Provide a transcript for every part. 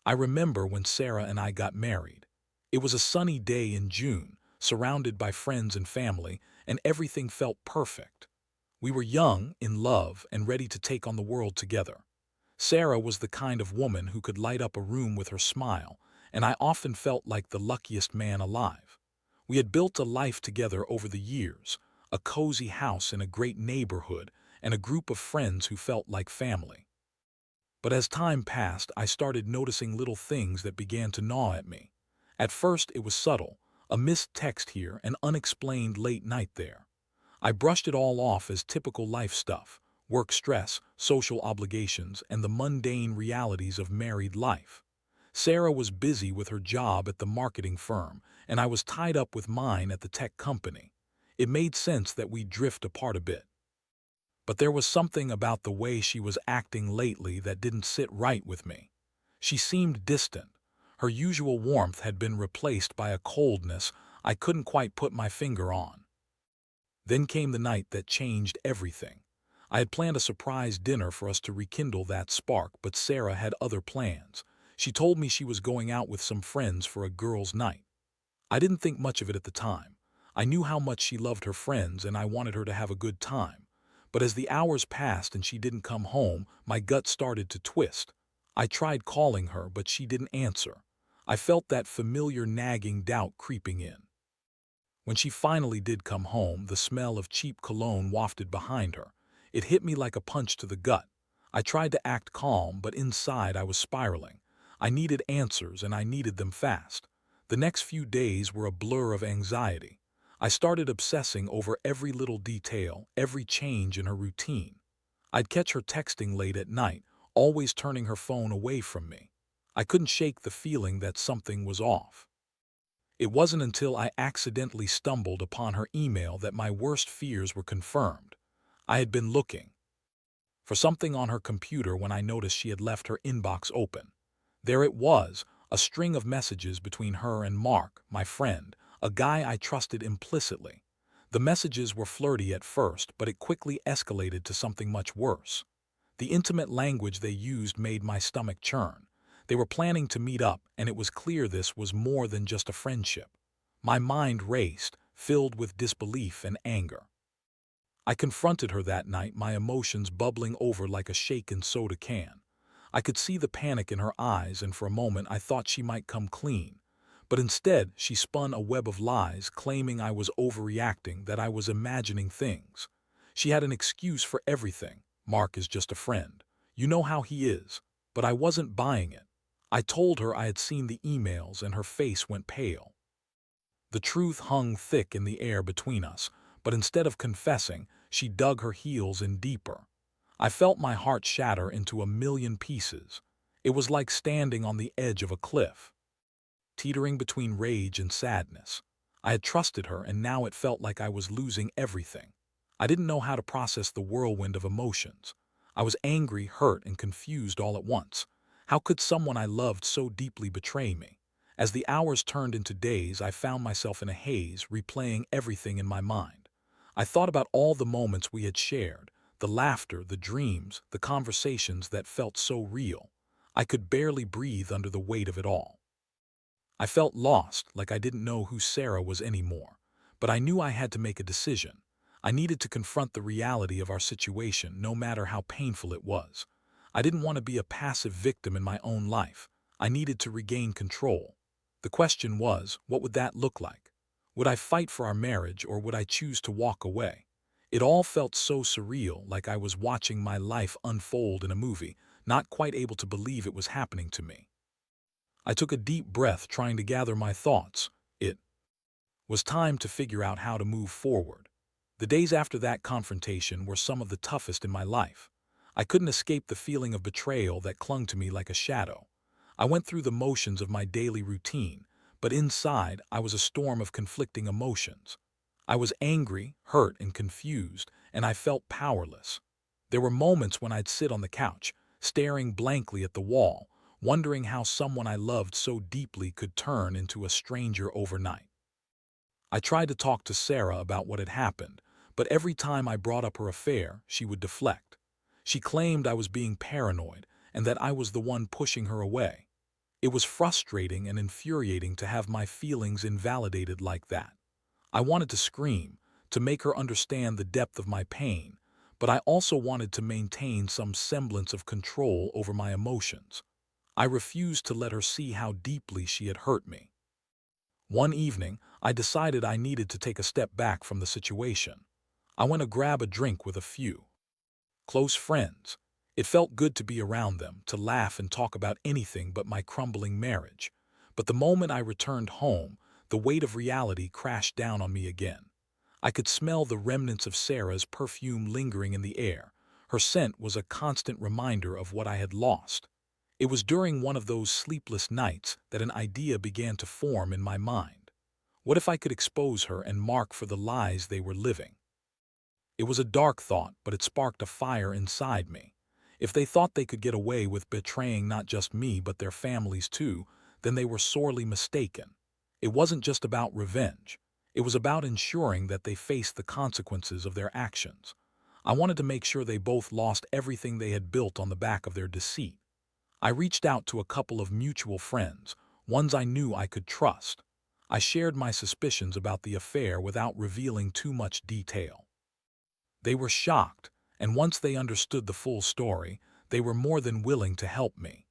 I remember when Sarah and I got married. It was a sunny day in June, surrounded by friends and family, and everything felt perfect. We were young, in love, and ready to take on the world together. Sarah was the kind of woman who could light up a room with her smile, and I often felt like the luckiest man alive. We had built a life together over the years, a cozy house in a great neighborhood, and a group of friends who felt like family. But as time passed, I started noticing little things that began to gnaw at me. At first, it was subtle, a missed text here, an unexplained late night there. I brushed it all off as typical life stuff, work stress, social obligations, and the mundane realities of married life. Sarah was busy with her job at the marketing firm, and I was tied up with mine at the tech company. It made sense that we'd drift apart a bit. But there was something about the way she was acting lately that didn't sit right with me. She seemed distant. Her usual warmth had been replaced by a coldness I couldn't quite put my finger on. Then came the night that changed everything. I had planned a surprise dinner for us to rekindle that spark, but Sarah had other plans. She told me she was going out with some friends for a girls' night. I didn't think much of it at the time. I knew how much she loved her friends and I wanted her to have a good time. But as the hours passed and she didn't come home, my gut started to twist. I tried calling her, but she didn't answer. I felt that familiar nagging doubt creeping in. When she finally did come home, the smell of cheap cologne wafted behind her. It hit me like a punch to the gut. I tried to act calm, but inside I was spiraling. I needed answers, and I needed them fast. The next few days were a blur of anxiety. I started obsessing over every little detail, every change in her routine. I'd catch her texting late at night, always turning her phone away from me. I couldn't shake the feeling that something was off. It wasn't until I accidentally stumbled upon her email that my worst fears were confirmed. I had been looking for something on her computer when I noticed she had left her inbox open. There it was, a string of messages between her and Mark, my friend, a guy I trusted implicitly. The messages were flirty at first, but it quickly escalated to something much worse. The intimate language they used made my stomach churn. They were planning to meet up, and it was clear this was more than just a friendship. My mind raced, filled with disbelief and anger. I confronted her that night, my emotions bubbling over like a shaken soda can. I could see the panic in her eyes, and for a moment I thought she might come clean. But instead, she spun a web of lies, claiming I was overreacting, that I was imagining things. She had an excuse for everything. Mark is just a friend. You know how he is. But I wasn't buying it. I told her I had seen the emails, and her face went pale. The truth hung thick in the air between us, but instead of confessing, she dug her heels in deeper. I felt my heart shatter into a million pieces. It was like standing on the edge of a cliff, teetering between rage and sadness. I had trusted her, and now it felt like I was losing everything. I didn't know how to process the whirlwind of emotions. I was angry, hurt, and confused all at once. How could someone I loved so deeply betray me? As the hours turned into days, I found myself in a haze, replaying everything in my mind. I thought about all the moments we had shared, the laughter, the dreams, the conversations that felt so real. I could barely breathe under the weight of it all. I felt lost, like I didn't know who Sarah was anymore. But I knew I had to make a decision. I needed to confront the reality of our situation, no matter how painful it was. I didn't want to be a passive victim in my own life. I needed to regain control. The question was, what would that look like? Would I fight for our marriage, or would I choose to walk away? It all felt so surreal, like I was watching my life unfold in a movie, not quite able to believe it was happening to me. I took a deep breath, trying to gather my thoughts. It was time to figure out how to move forward. The days after that confrontation were some of the toughest in my life. I couldn't escape the feeling of betrayal that clung to me like a shadow. I went through the motions of my daily routine, but inside I was a storm of conflicting emotions. I was angry, hurt, and confused, and I felt powerless. There were moments when I'd sit on the couch, staring blankly at the wall, wondering how someone I loved so deeply could turn into a stranger overnight. I tried to talk to Sarah about what had happened, but every time I brought up her affair, she would deflect. She claimed I was being paranoid and that I was the one pushing her away. It was frustrating and infuriating to have my feelings invalidated like that. I wanted to scream, to make her understand the depth of my pain, but I also wanted to maintain some semblance of control over my emotions. I refused to let her see how deeply she had hurt me. One evening, I decided I needed to take a step back from the situation. I went to grab a drink with a few close friends. It felt good to be around them, to laugh and talk about anything but my crumbling marriage. But the moment I returned home, the weight of reality crashed down on me again. I could smell the remnants of Sarah's perfume lingering in the air. Her scent was a constant reminder of what I had lost. It was during one of those sleepless nights that an idea began to form in my mind. What if I could expose her and Mark for the lies they were living? It was a dark thought, but it sparked a fire inside me. If they thought they could get away with betraying not just me but their families too, then they were sorely mistaken. It wasn't just about revenge. It was about ensuring that they faced the consequences of their actions. I wanted to make sure they both lost everything they had built on the back of their deceit. I reached out to a couple of mutual friends, ones I knew I could trust. I shared my suspicions about the affair without revealing too much detail. They were shocked, and once they understood the full story, they were more than willing to help me.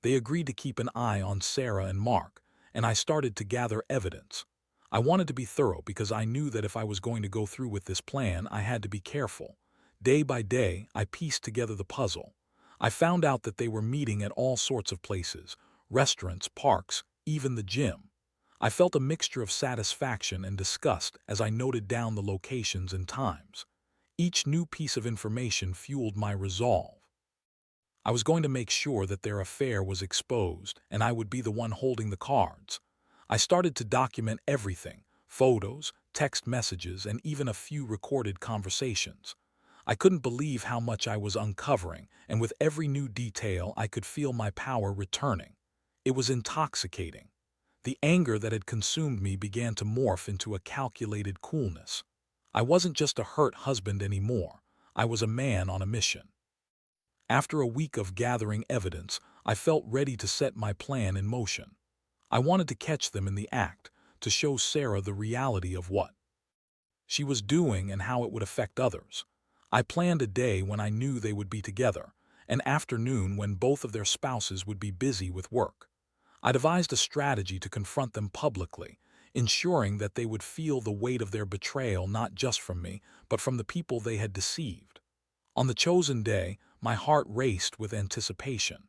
They agreed to keep an eye on Sarah and Mark, and I started to gather evidence. I wanted to be thorough because I knew that if I was going to go through with this plan, I had to be careful. Day by day, I pieced together the puzzle. I found out that they were meeting at all sorts of places, restaurants, parks, even the gym. I felt a mixture of satisfaction and disgust as I noted down the locations and times. Each new piece of information fueled my resolve. I was going to make sure that their affair was exposed, and I would be the one holding the cards. I started to document everything: photos, text messages, and even a few recorded conversations. I couldn't believe how much I was uncovering, and with every new detail I could feel my power returning. It was intoxicating. The anger that had consumed me began to morph into a calculated coolness. I wasn't just a hurt husband anymore. I was a man on a mission. After a week of gathering evidence, I felt ready to set my plan in motion. I wanted to catch them in the act, to show Sarah the reality of what she was doing and how it would affect others. I planned a day when I knew they would be together, an afternoon when both of their spouses would be busy with work. I devised a strategy to confront them publicly, ensuring that they would feel the weight of their betrayal not just from me, but from the people they had deceived. On the chosen day, my heart raced with anticipation.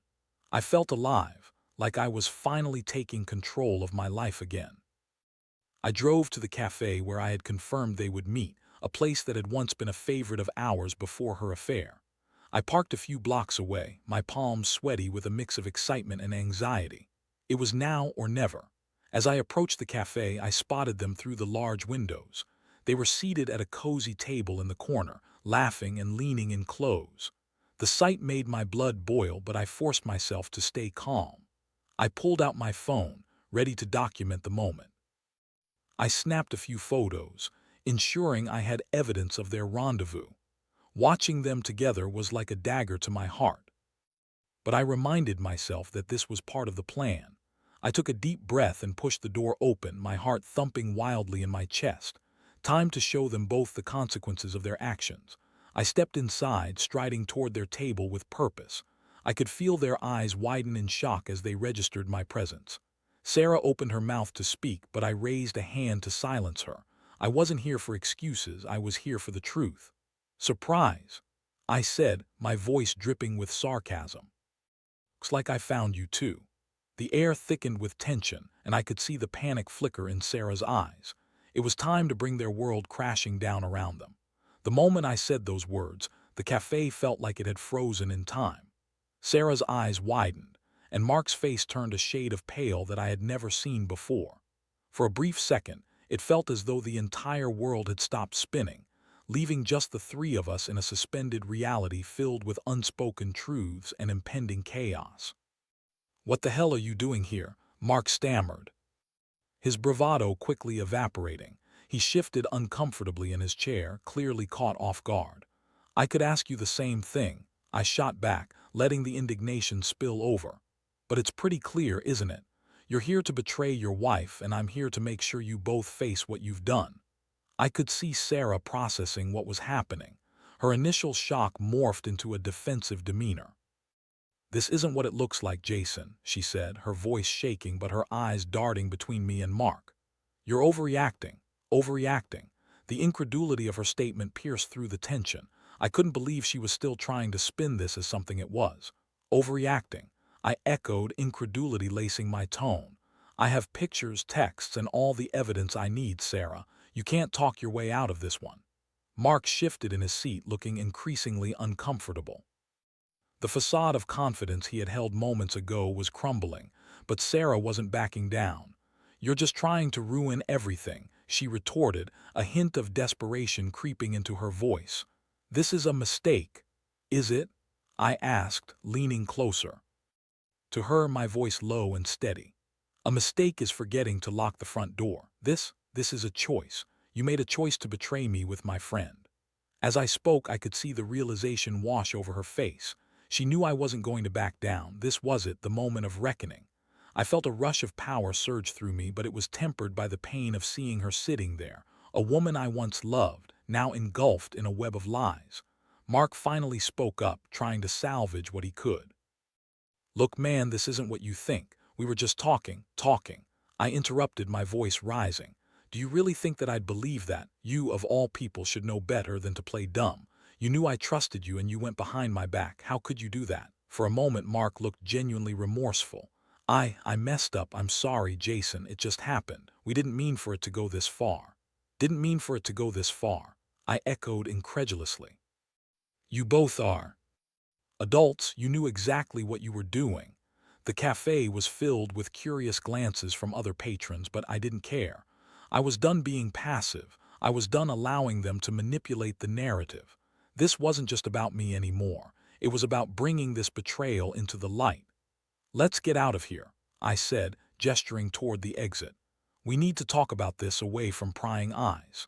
I felt alive, like I was finally taking control of my life again. I drove to the cafe where I had confirmed they would meet, a place that had once been a favorite of ours before her affair. I parked a few blocks away, my palms sweaty with a mix of excitement and anxiety. It was now or never. As I approached the cafe, I spotted them through the large windows. They were seated at a cozy table in the corner, laughing and leaning in close. The sight made my blood boil, but I forced myself to stay calm. I pulled out my phone, ready to document the moment. I snapped a few photos, ensuring I had evidence of their rendezvous. Watching them together was like a dagger to my heart. But I reminded myself that this was part of the plan. I took a deep breath and pushed the door open, my heart thumping wildly in my chest. Time to show them both the consequences of their actions. I stepped inside, striding toward their table with purpose. I could feel their eyes widen in shock as they registered my presence. Sarah opened her mouth to speak, but I raised a hand to silence her. I wasn't here for excuses, I was here for the truth. Surprise, I said, my voice dripping with sarcasm. Looks like I found you too. The air thickened with tension, and I could see the panic flicker in Sarah's eyes. It was time to bring their world crashing down around them. The moment I said those words, the cafe felt like it had frozen in time. Sarah's eyes widened, and Mark's face turned a shade of pale that I had never seen before. For a brief second, it felt as though the entire world had stopped spinning, leaving just the three of us in a suspended reality filled with unspoken truths and impending chaos. "What the hell are you doing here?" Mark stammered, his bravado quickly evaporating. He shifted uncomfortably in his chair, clearly caught off guard. "I could ask you the same thing," I shot back, letting the indignation spill over. But it's pretty clear, isn't it? You're here to betray your wife, and I'm here to make sure you both face what you've done. I could see Sarah processing what was happening. Her initial shock morphed into a defensive demeanor. "This isn't what it looks like, Jason," she said, her voice shaking but her eyes darting between me and Mark. "You're overreacting. Overreacting." The incredulity of her statement pierced through the tension. I couldn't believe she was still trying to spin this as something it was. Overreacting. I echoed, incredulity lacing my tone. "I have pictures, texts, and all the evidence I need, Sarah. You can't talk your way out of this one." Mark shifted in his seat, looking increasingly uncomfortable. The facade of confidence he had held moments ago was crumbling, but Sarah wasn't backing down. "You're just trying to ruin everything," she retorted, a hint of desperation creeping into her voice. "This is a mistake." "Is it?" I asked, leaning closer. To her, my voice low and steady. "A mistake is forgetting to lock the front door. This is a choice. You made a choice to betray me with my friend." As I spoke, I could see the realization wash over her face. She knew I wasn't going to back down. This was it, the moment of reckoning. I felt a rush of power surge through me, but it was tempered by the pain of seeing her sitting there, a woman I once loved, now engulfed in a web of lies. Mark finally spoke up, trying to salvage what he could. "Look, man, this isn't what you think. We were just talking." I interrupted, my voice rising. "Do you really think that I'd believe that? You, of all people, should know better than to play dumb. You knew I trusted you and you went behind my back. How could you do that?" For a moment, Mark looked genuinely remorseful. I messed up. I'm sorry, Jason. It just happened. We didn't mean for it to go this far." "Didn't mean for it to go this far," I echoed incredulously. "You both are adults. You knew exactly what you were doing." The cafe was filled with curious glances from other patrons, but I didn't care. I was done being passive. I was done allowing them to manipulate the narrative. This wasn't just about me anymore. It was about bringing this betrayal into the light. "Let's get out of here," I said, gesturing toward the exit. "We need to talk about this away from prying eyes."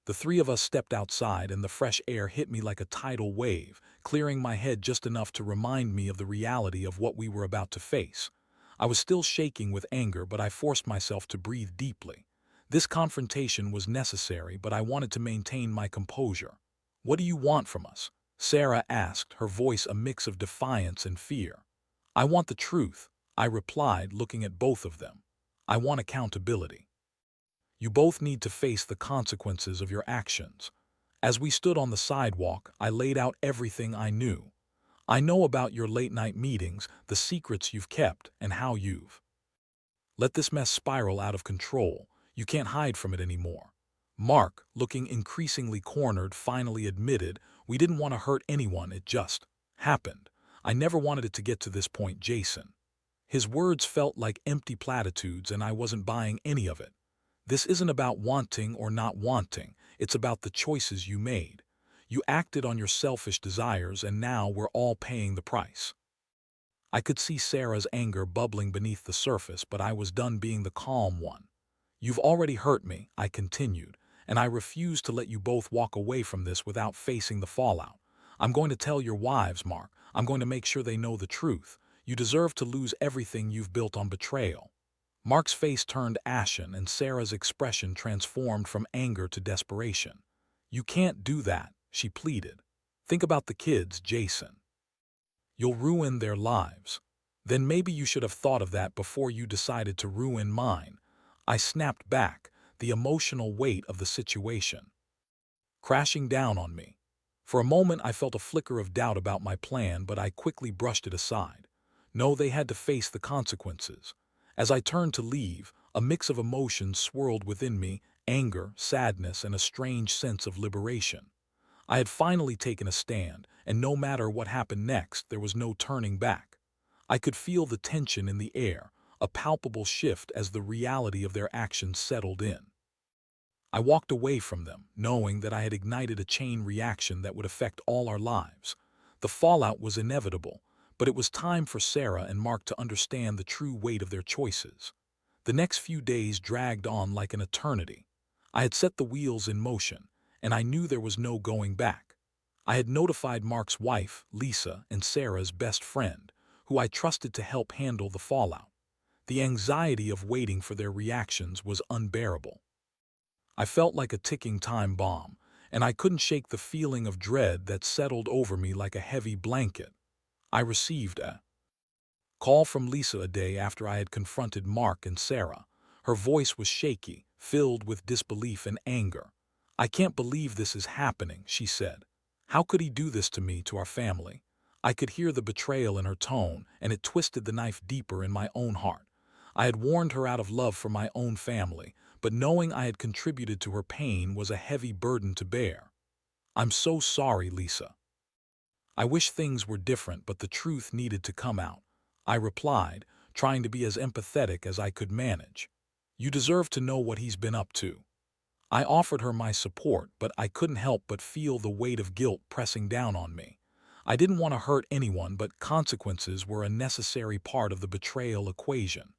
The three of us stepped outside, and the fresh air hit me like a tidal wave, clearing my head just enough to remind me of the reality of what we were about to face. I was still shaking with anger, but I forced myself to breathe deeply. This confrontation was necessary, but I wanted to maintain my composure. "What do you want from us?" Sarah asked, her voice a mix of defiance and fear. "I want the truth," I replied, looking at both of them. "I want accountability. You both need to face the consequences of your actions." As we stood on the sidewalk, I laid out everything I knew. "I know about your late-night meetings, the secrets you've kept, and how you've let this mess spiral out of control. You can't hide from it anymore." Mark, looking increasingly cornered, finally admitted, "We didn't want to hurt anyone, it just happened. I never wanted it to get to this point, Jason." His words felt like empty platitudes, and I wasn't buying any of it. "This isn't about wanting or not wanting. It's about the choices you made. You acted on your selfish desires, and now we're all paying the price." I could see Sarah's anger bubbling beneath the surface, but I was done being the calm one. "You've already hurt me," I continued, "and I refuse to let you both walk away from this without facing the fallout. I'm going to tell your wives, Mark. I'm going to make sure they know the truth. You deserve to lose everything you've built on betrayal." Mark's face turned ashen, and Sarah's expression transformed from anger to desperation. "You can't do that," she pleaded. "Think about the kids, Jason. You'll ruin their lives." "Then maybe you should have thought of that before you decided to ruin mine." I snapped back, the emotional weight of the situation crashing down on me. For a moment I felt a flicker of doubt about my plan, but I quickly brushed it aside. No, they had to face the consequences. As I turned to leave, a mix of emotions swirled within me: anger, sadness, and a strange sense of liberation. I had finally taken a stand, and no matter what happened next, there was no turning back. I could feel the tension in the air, a palpable shift as the reality of their actions settled in. I walked away from them, knowing that I had ignited a chain reaction that would affect all our lives. The fallout was inevitable, but it was time for Sarah and Mark to understand the true weight of their choices. The next few days dragged on like an eternity. I had set the wheels in motion, and I knew there was no going back. I had notified Mark's wife, Lisa, and Sarah's best friend, who I trusted to help handle the fallout. The anxiety of waiting for their reactions was unbearable. I felt like a ticking time bomb, and I couldn't shake the feeling of dread that settled over me like a heavy blanket. I received a call from Lisa a day after I had confronted Mark and Sarah. Her voice was shaky, filled with disbelief and anger. "I can't believe this is happening," she said. "How could he do this to me, to our family?" I could hear the betrayal in her tone, and it twisted the knife deeper in my own heart. I had warned her out of love for my own family, but knowing I had contributed to her pain was a heavy burden to bear. "I'm so sorry, Lisa. I wish things were different, but the truth needed to come out," I replied, trying to be as empathetic as I could manage. "You deserve to know what he's been up to." I offered her my support, but I couldn't help but feel the weight of guilt pressing down on me. I didn't want to hurt anyone, but consequences were a necessary part of the betrayal equation.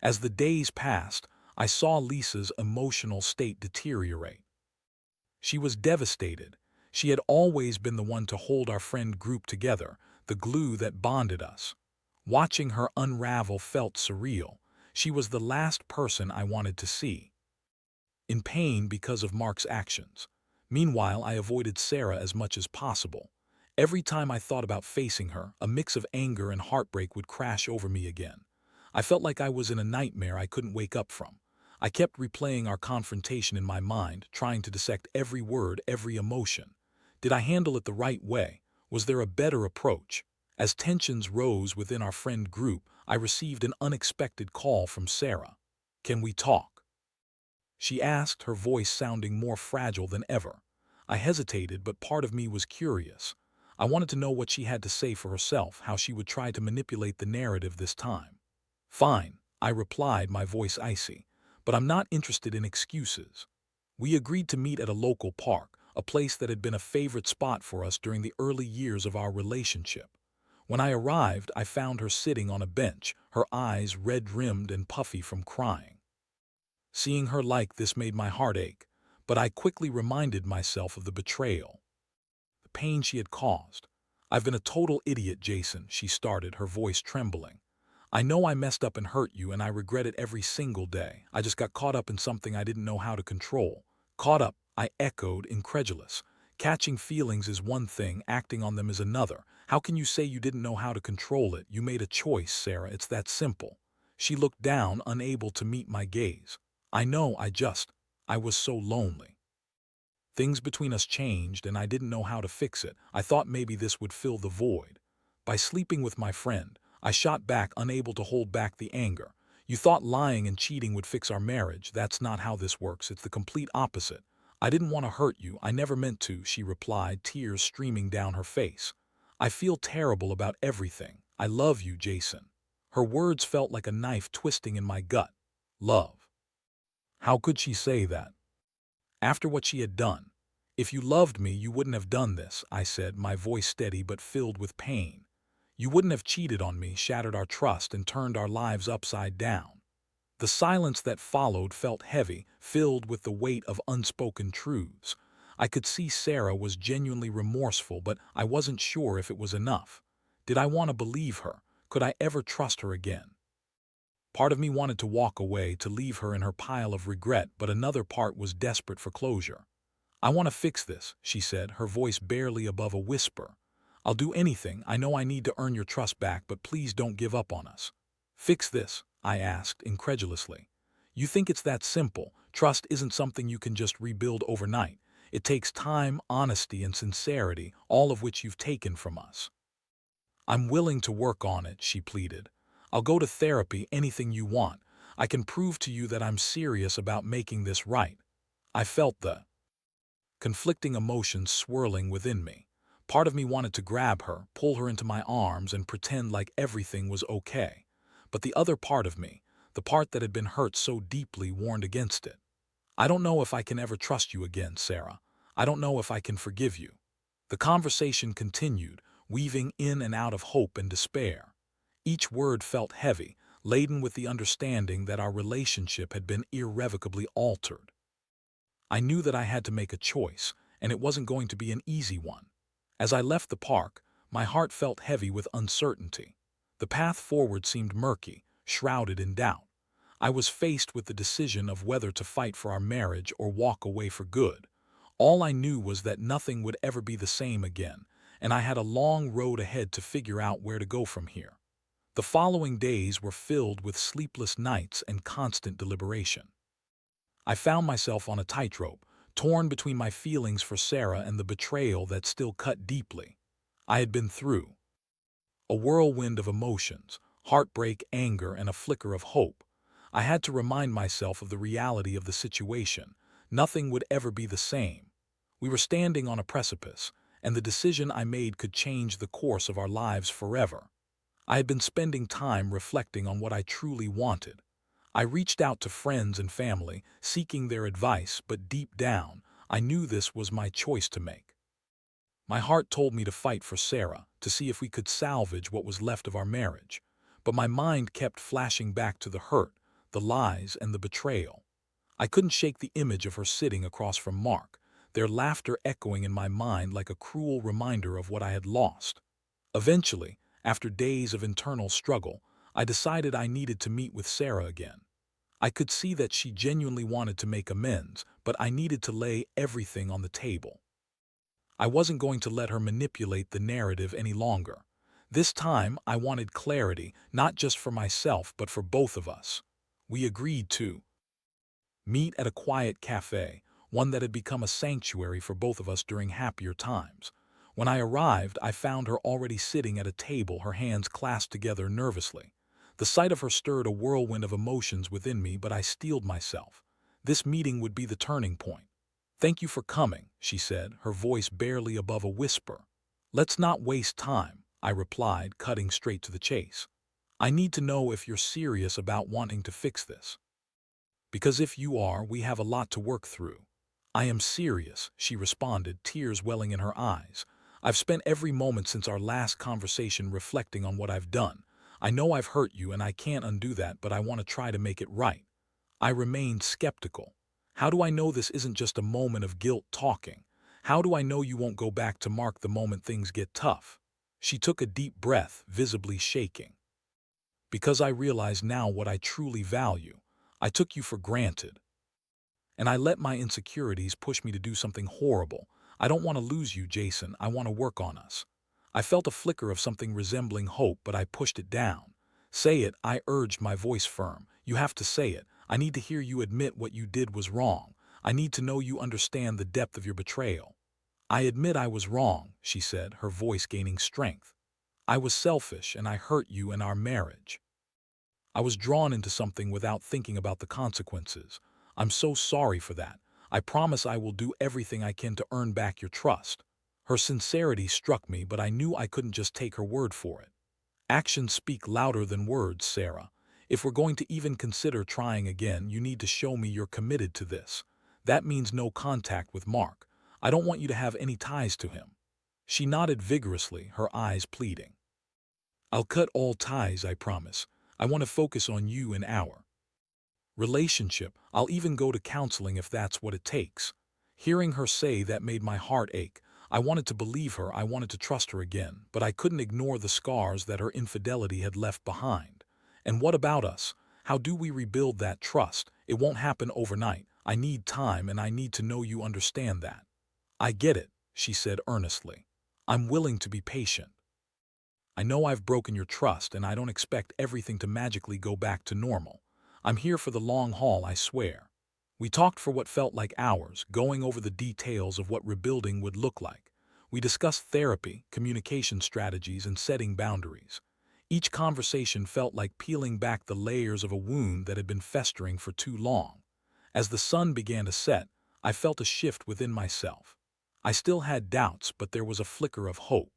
As the days passed, I saw Lisa's emotional state deteriorate. She was devastated. She had always been the one to hold our friend group together, the glue that bonded us. Watching her unravel felt surreal. She was the last person I wanted to see in pain because of Mark's actions. Meanwhile, I avoided Sarah as much as possible. Every time I thought about facing her, a mix of anger and heartbreak would crash over me again. I felt like I was in a nightmare I couldn't wake up from. I kept replaying our confrontation in my mind, trying to dissect every word, every emotion. Did I handle it the right way? Was there a better approach? As tensions rose within our friend group, I received an unexpected call from Sarah. "Can we talk?" she asked, her voice sounding more fragile than ever. I hesitated, but part of me was curious. I wanted to know what she had to say for herself, how she would try to manipulate the narrative this time. "Fine," I replied, my voice icy, "but I'm not interested in excuses." We agreed to meet at a local park, a place that had been a favorite spot for us during the early years of our relationship. When I arrived, I found her sitting on a bench, her eyes red-rimmed and puffy from crying. Seeing her like this made my heart ache, but I quickly reminded myself of the betrayal, the pain she had caused. "I've been a total idiot, Jason," she started, her voice trembling. "I know I messed up and hurt you, and I regret it every single day. I just got caught up in something I didn't know how to control." "Caught up," I echoed, incredulous. "Catching feelings is one thing, acting on them is another. How can you say you didn't know how to control it? You made a choice, Sarah, it's that simple." She looked down, unable to meet my gaze. "I know, I was so lonely. Things between us changed, and I didn't know how to fix it. I thought maybe this would fill the void. By sleeping with my friend." I shot back, unable to hold back the anger. "You thought lying and cheating would fix our marriage. That's not how this works. It's the complete opposite." "I didn't want to hurt you. I never meant to," she replied, tears streaming down her face. "I feel terrible about everything. I love you, Jason." Her words felt like a knife twisting in my gut. Love. How could she say that? After what she had done. "If you loved me, you wouldn't have done this," I said, my voice steady but filled with pain. "You wouldn't have cheated on me, shattered our trust, and turned our lives upside down." The silence that followed felt heavy, filled with the weight of unspoken truths. I could see Sarah was genuinely remorseful, but I wasn't sure if it was enough. Did I want to believe her? Could I ever trust her again? Part of me wanted to walk away, to leave her in her pile of regret, but another part was desperate for closure. "I want to fix this," she said, her voice barely above a whisper. "I'll do anything. I know I need to earn your trust back, but please don't give up on us." "Fix this?" I asked, incredulously. "You think it's that simple? Trust isn't something you can just rebuild overnight. It takes time, honesty, and sincerity, all of which you've taken from us." "I'm willing to work on it," she pleaded. "I'll go to therapy, anything you want. I can prove to you that I'm serious about making this right." I felt the conflicting emotions swirling within me. Part of me wanted to grab her, pull her into my arms, and pretend like everything was okay. But the other part of me, the part that had been hurt so deeply, warned against it. "I don't know if I can ever trust you again, Sarah. I don't know if I can forgive you." The conversation continued, weaving in and out of hope and despair. Each word felt heavy, laden with the understanding that our relationship had been irrevocably altered. I knew that I had to make a choice, and it wasn't going to be an easy one. As I left the park, my heart felt heavy with uncertainty. The path forward seemed murky, shrouded in doubt. I was faced with the decision of whether to fight for our marriage or walk away for good. All I knew was that nothing would ever be the same again, and I had a long road ahead to figure out where to go from here. The following days were filled with sleepless nights and constant deliberation. I found myself on a tightrope, torn between my feelings for Sarah and the betrayal that still cut deeply. I had been through a whirlwind of emotions, heartbreak, anger, and a flicker of hope. I had to remind myself of the reality of the situation. Nothing would ever be the same. We were standing on a precipice, and the decision I made could change the course of our lives forever. I had been spending time reflecting on what I truly wanted. I reached out to friends and family, seeking their advice, but deep down, I knew this was my choice to make. My heart told me to fight for Sarah, to see if we could salvage what was left of our marriage. But my mind kept flashing back to the hurt, the lies, and the betrayal. I couldn't shake the image of her sitting across from Mark, their laughter echoing in my mind like a cruel reminder of what I had lost. Eventually, after days of internal struggle, I decided I needed to meet with Sarah again. I could see that she genuinely wanted to make amends, but I needed to lay everything on the table. I wasn't going to let her manipulate the narrative any longer. This time, I wanted clarity, not just for myself, but for both of us. We agreed to meet at a quiet cafe, one that had become a sanctuary for both of us during happier times. When I arrived, I found her already sitting at a table, her hands clasped together nervously. The sight of her stirred a whirlwind of emotions within me, but I steeled myself. This meeting would be the turning point. "Thank you for coming," she said, her voice barely above a whisper. "Let's not waste time," I replied, cutting straight to the chase. "I need to know if you're serious about wanting to fix this. Because if you are, we have a lot to work through." "I am serious," she responded, tears welling in her eyes. "I've spent every moment since our last conversation reflecting on what I've done. I know I've hurt you and I can't undo that, but I want to try to make it right." I remained skeptical. How do I know this isn't just a moment of guilt talking? How do I know you won't go back to Mark the moment things get tough? She took a deep breath, visibly shaking. "Because I realize now what I truly value. I took you for granted, and I let my insecurities push me to do something horrible. I don't want to lose you, Jason. I want to work on us." I felt a flicker of something resembling hope, but I pushed it down. "Say it," I urged, my voice firm. "You have to say it. I need to hear you admit what you did was wrong. I need to know you understand the depth of your betrayal." "I admit I was wrong," she said, her voice gaining strength. "I was selfish and I hurt you and our marriage. I was drawn into something without thinking about the consequences. I'm so sorry for that. I promise I will do everything I can to earn back your trust." Her sincerity struck me, but I knew I couldn't just take her word for it. "Actions speak louder than words, Sarah. If we're going to even consider trying again, you need to show me you're committed to this. That means no contact with Mark. I don't want you to have any ties to him." She nodded vigorously, her eyes pleading. "I'll cut all ties, I promise. I want to focus on you and our relationship. I'll even go to counseling if that's what it takes." Hearing her say that made my heart ache. I wanted to believe her, I wanted to trust her again, but I couldn't ignore the scars that her infidelity had left behind. "And what about us? How do we rebuild that trust? It won't happen overnight. I need time, and I need to know you understand that." "I get it," she said earnestly. "I'm willing to be patient. I know I've broken your trust, and I don't expect everything to magically go back to normal. I'm here for the long haul, I swear." We talked for what felt like hours, going over the details of what rebuilding would look like. We discussed therapy, communication strategies, and setting boundaries. Each conversation felt like peeling back the layers of a wound that had been festering for too long. As the sun began to set, I felt a shift within myself. I still had doubts, but there was a flicker of hope.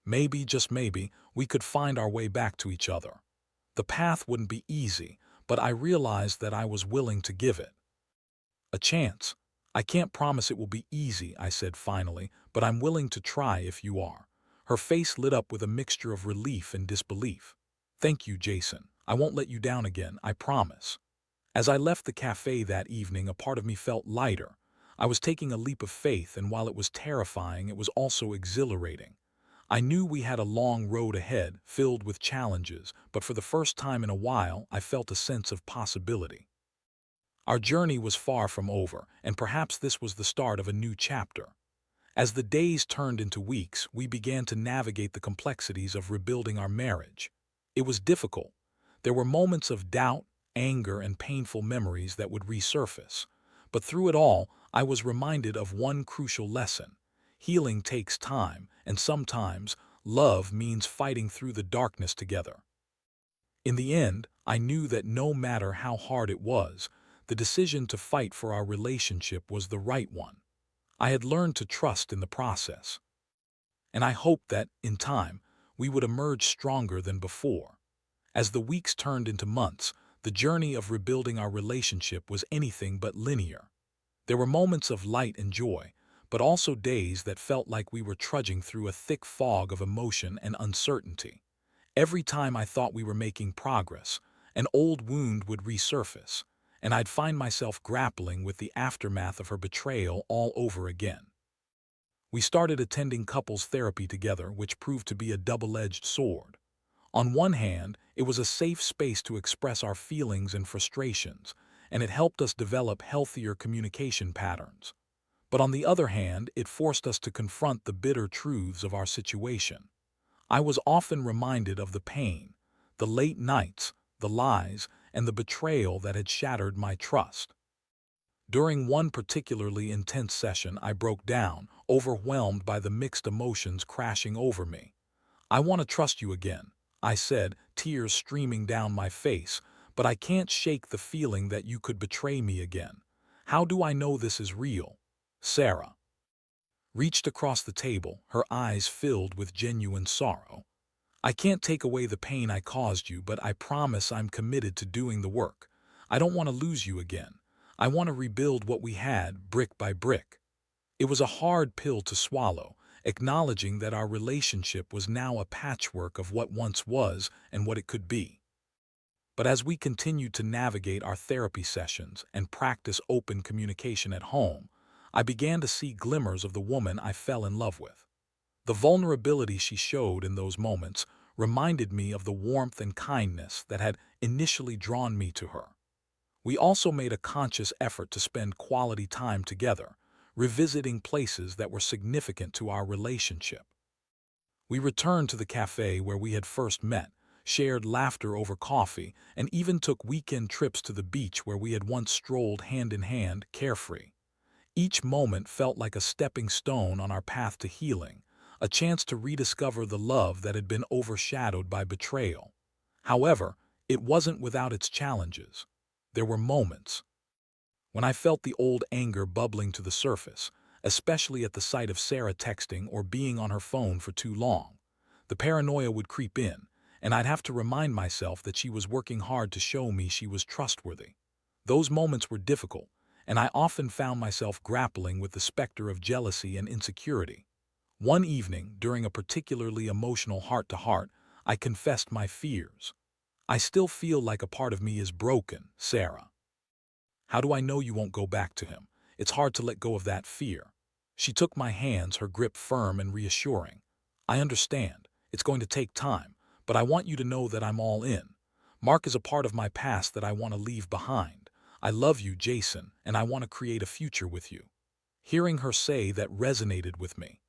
Maybe, just maybe, we could find our way back to each other. The path wouldn't be easy, but I realized that I was willing to give it a chance. "I can't promise it will be easy," I said finally, "but I'm willing to try if you are." Her face lit up with a mixture of relief and disbelief. "Thank you, Jason. I won't let you down again, I promise." As I left the cafe that evening, a part of me felt lighter. I was taking a leap of faith, and while it was terrifying, it was also exhilarating. I knew we had a long road ahead, filled with challenges, but for the first time in a while, I felt a sense of possibility. Our journey was far from over, and perhaps this was the start of a new chapter. As the days turned into weeks, we began to navigate the complexities of rebuilding our marriage. It was difficult. There were moments of doubt, anger, and painful memories that would resurface. But through it all, I was reminded of one crucial lesson. Healing takes time, and sometimes, love means fighting through the darkness together. In the end, I knew that no matter how hard it was, the decision to fight for our relationship was the right one. I had learned to trust in the process, and I hoped that, in time, we would emerge stronger than before. As the weeks turned into months, the journey of rebuilding our relationship was anything but linear. There were moments of light and joy, but also days that felt like we were trudging through a thick fog of emotion and uncertainty. Every time I thought we were making progress, an old wound would resurface, and I'd find myself grappling with the aftermath of her betrayal all over again. We started attending couples therapy together, which proved to be a double-edged sword. On one hand, it was a safe space to express our feelings and frustrations, and it helped us develop healthier communication patterns. But on the other hand, it forced us to confront the bitter truths of our situation. I was often reminded of the pain, the late nights, the lies, and the betrayal that had shattered my trust. During one particularly intense session, I broke down, overwhelmed by the mixed emotions crashing over me. "I want to trust you again," I said, tears streaming down my face, "but I can't shake the feeling that you could betray me again. How do I know this is real?" Sarah reached across the table, her eyes filled with genuine sorrow. "I can't take away the pain I caused you, but I promise I'm committed to doing the work. I don't want to lose you again. I want to rebuild what we had, brick by brick." It was a hard pill to swallow, acknowledging that our relationship was now a patchwork of what once was and what it could be. But as we continued to navigate our therapy sessions and practice open communication at home, I began to see glimmers of the woman I fell in love with. The vulnerability she showed in those moments reminded me of the warmth and kindness that had initially drawn me to her. We also made a conscious effort to spend quality time together, revisiting places that were significant to our relationship. We returned to the cafe where we had first met, shared laughter over coffee, and even took weekend trips to the beach where we had once strolled hand in hand, carefree. Each moment felt like a stepping stone on our path to healing, a chance to rediscover the love that had been overshadowed by betrayal. However, it wasn't without its challenges. There were moments when I felt the old anger bubbling to the surface, especially at the sight of Sarah texting or being on her phone for too long. The paranoia would creep in, and I'd have to remind myself that she was working hard to show me she was trustworthy. Those moments were difficult, and I often found myself grappling with the specter of jealousy and insecurity. One evening, during a particularly emotional heart-to-heart, I confessed my fears. "I still feel like a part of me is broken, Sarah. How do I know you won't go back to him? It's hard to let go of that fear." She took my hands, her grip firm and reassuring. "I understand. It's going to take time, but I want you to know that I'm all in. Mark is a part of my past that I want to leave behind. I love you, Jason, and I want to create a future with you." Hearing her say that resonated with me.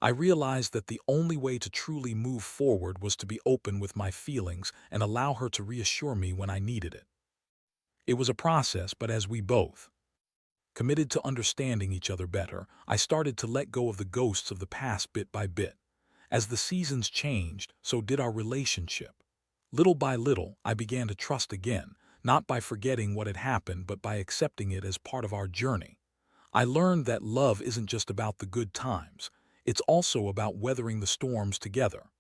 I realized that the only way to truly move forward was to be open with my feelings and allow her to reassure me when I needed it. It was a process, but as we both committed to understanding each other better, I started to let go of the ghosts of the past bit by bit. As the seasons changed, so did our relationship. Little by little, I began to trust again, not by forgetting what had happened, but by accepting it as part of our journey. I learned that love isn't just about the good times. It's also about weathering the storms together.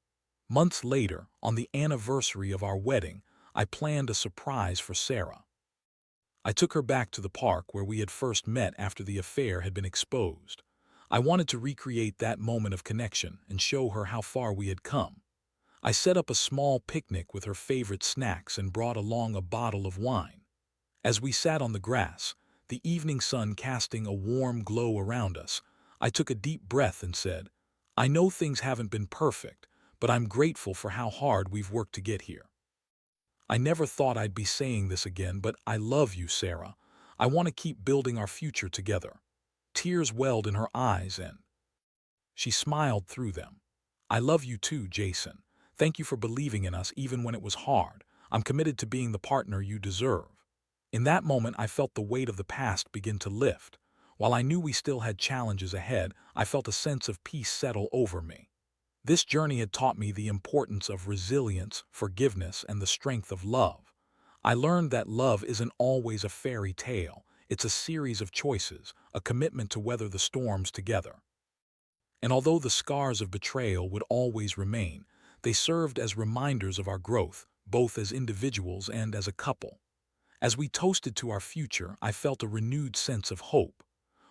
Months later, on the anniversary of our wedding, I planned a surprise for Sarah. I took her back to the park where we had first met after the affair had been exposed. I wanted to recreate that moment of connection and show her how far we had come. I set up a small picnic with her favorite snacks and brought along a bottle of wine. As we sat on the grass, the evening sun casting a warm glow around us, I took a deep breath and said, I know things haven't been perfect, but I'm grateful for how hard we've worked to get here. I never thought I'd be saying this again, but I love you, Sarah. I want to keep building our future together." Tears welled in her eyes and she smiled through them. "I love you too, Jason. Thank you for believing in us even when it was hard. I'm committed to being the partner you deserve." In that moment, I felt the weight of the past begin to lift. While I knew we still had challenges ahead, I felt a sense of peace settle over me. This journey had taught me the importance of resilience, forgiveness, and the strength of love. I learned that love isn't always a fairy tale. It's a series of choices, a commitment to weather the storms together. And although the scars of betrayal would always remain, they served as reminders of our growth, both as individuals and as a couple. As we toasted to our future, I felt a renewed sense of hope.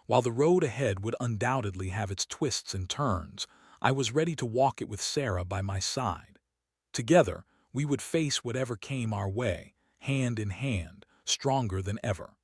While the road ahead would undoubtedly have its twists and turns, I was ready to walk it with Sarah by my side. Together, we would face whatever came our way, hand in hand, stronger than ever.